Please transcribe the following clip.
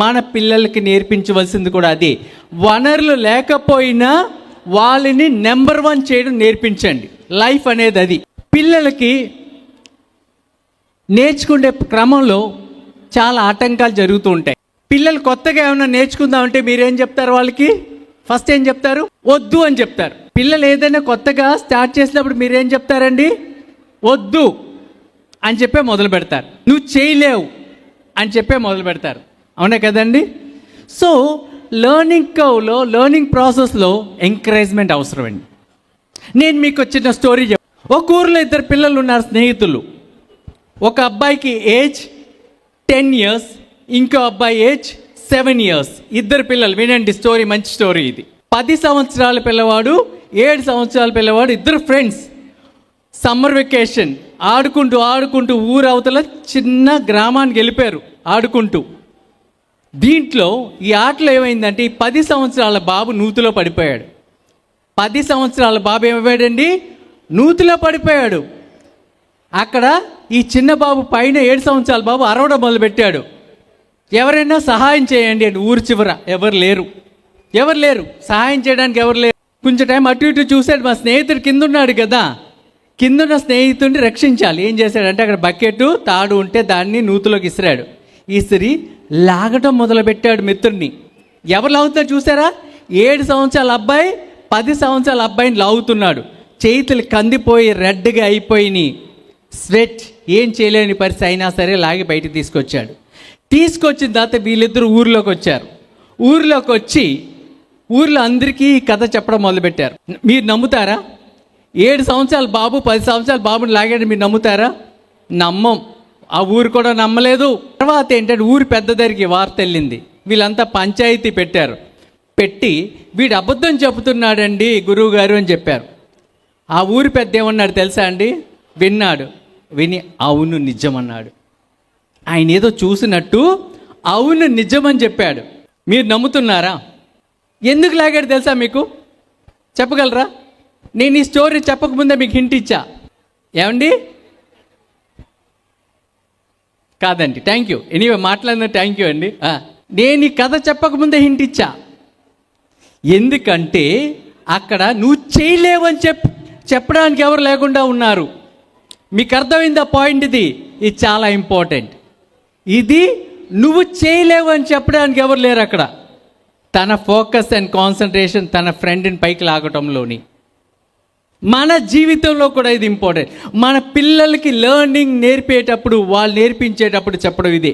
మన పిల్లలకి నేర్పించవలసింది కూడా అదే. వనరులు లేకపోయినా వాళ్ళని నెంబర్ 1 చేయడం నేర్పించండి. లైఫ్ అనేది అది. పిల్లలకి నేర్చుకునే క్రమంలో చాలా ఆటంకాలు జరుగుతూ ఉంటాయి. పిల్లలు కొత్తగా ఏమైనా నేర్చుకుందామంటే మీరేం చెప్తారు వాళ్ళకి? ఫస్ట్ ఏం చెప్తారు? వద్దు అని చెప్తారు. పిల్లలు ఏదైనా కొత్తగా స్టార్ట్ చేసినప్పుడు మీరేం చెప్తారండి? వద్దు అని చెప్పే మొదలు పెడతారు. నువ్వు చేయలేవు అని చెప్పే మొదలు పెడతారు. అవునా కదండి? సో లెర్నింగ్ కర్వ్లో, లెర్నింగ్ ప్రాసెస్లో ఎంకరేజ్మెంట్ అవసరం అండి. నేను మీకు వచ్చిన స్టోరీ ఒక ఊరిలో 2 పిల్లలు ఉన్నారు, స్నేహితులు. ఒక అబ్బాయికి ఏజ్ 10 years, ఇంకో అబ్బాయి ఏజ్ 7 years. 2 పిల్లలు. వినండి స్టోరీ, మంచి స్టోరీ ఇది. 10 సంవత్సరాల పిల్లవాడు, 7 సంవత్సరాల పిల్లవాడు, 2 ఫ్రెండ్స్. సమ్మర్ వెకేషన్ ఆడుకుంటూ ఊరు అవతల చిన్న గ్రామానికి వెళ్ళిపోయారు ఆడుకుంటూ. దీంట్లో ఈ ఆటలో ఏమైందంటే ఈ 10 సంవత్సరాల బాబు నూతిలో పడిపోయాడు. 10 సంవత్సరాల బాబు ఏమైపోయాడండి? నూతిలో పడిపోయాడు. అక్కడ ఈ చిన్న బాబు పైన 7 సంవత్సరాల బాబు అరవడం మొదలుపెట్టాడు. ఎవరైనా సహాయం చేయండి అని. ఊరు చివర ఎవరు లేరు, సహాయం చేయడానికి ఎవరు లేరు. కొంచెం టైం అటు ఇటు చూశాడు. మా స్నేహితుడు కింద ఉన్నాడు కదా, కిందున్న స్నేహితుడిని రక్షించాలి. ఏం చేశాడంటే అక్కడ బకెట్ తాడు ఉంటే దాన్ని నూతిలోకి ఇసిరాడు. ఇసిరి లాగటం మొదలుపెట్టాడు మిత్రుడిని. ఎవరు లాగుతున్నారు చూసారా? 7 సంవత్సరాల అబ్బాయి 10 సంవత్సరాల అబ్బాయిని లాగుతున్నాడు. చేతులు కందిపోయి రెడ్గా అయిపోయినాయి. స్వెట్, ఏం చేయలేని పరిస్థితి అయినా సరే లాగి బయటికి తీసుకొచ్చిన తర్వాత వీళ్ళిద్దరూ ఊరిలోకి వచ్చారు. ఊరిలోకి వచ్చి ఊర్లో అందరికీ ఈ కథ చెప్పడం మొదలుపెట్టారు. మీరు నమ్ముతారా? 7 సంవత్సరాల బాబు 10 సంవత్సరాల బాబుని లాగాడు. మీరు నమ్ముతారా? నమ్మం. ఆ ఊరు కూడా నమ్మలేదు. తర్వాత ఏంటంటే ఊరు పెద్ద దగ్గరికి వార్త వెళ్ళింది. వీళ్ళంతా పంచాయతీ పెట్టి వీడు అబద్ధం చెబుతున్నాడండి గురువు గారు అని చెప్పారు. ఆ ఊరి పెద్ద ఏమన్నాడు తెలుసా అండి? విని అవును నిజమన్నాడు. ఆయన ఏదో చూసినట్టు అవును నిజమని చెప్పాడు. మీరు నమ్ముతున్నారా? ఎందుకు లాగాడు తెలుసా మీకు? చెప్పగలరా? నేను ఈ స్టోరీ చెప్పకముందే మీకు హింట్ ఇచ్చా. ఏమండి? కాదండి. Thank you. ఎనీవే మాట్లాడిన థ్యాంక్ యూ అండి. నేను ఈ కథ చెప్పకముందే హింట్ ఇచ్చా. ఎందుకంటే అక్కడ నువ్వు చేయలేవని చెప్పడానికి ఎవరు లేకుండా ఉన్నారు. మీకు అర్థమైంది ఆ పాయింట్? ఇది చాలా ఇంపార్టెంట్. ఇది నువ్వు చేయలేవు అని చెప్పడానికి ఎవరు లేరు అక్కడ. తన ఫోకస్ అండ్ కాన్సన్ట్రేషన్ తన ఫ్రెండ్ని పైకి లాగటంలోని. మన జీవితంలో కూడా ఇది ఇంపార్టెంట్. మన పిల్లలకి లెర్నింగ్ నేర్పేటప్పుడు, వాళ్ళు నేర్పించేటప్పుడు చెప్పడం ఇదే.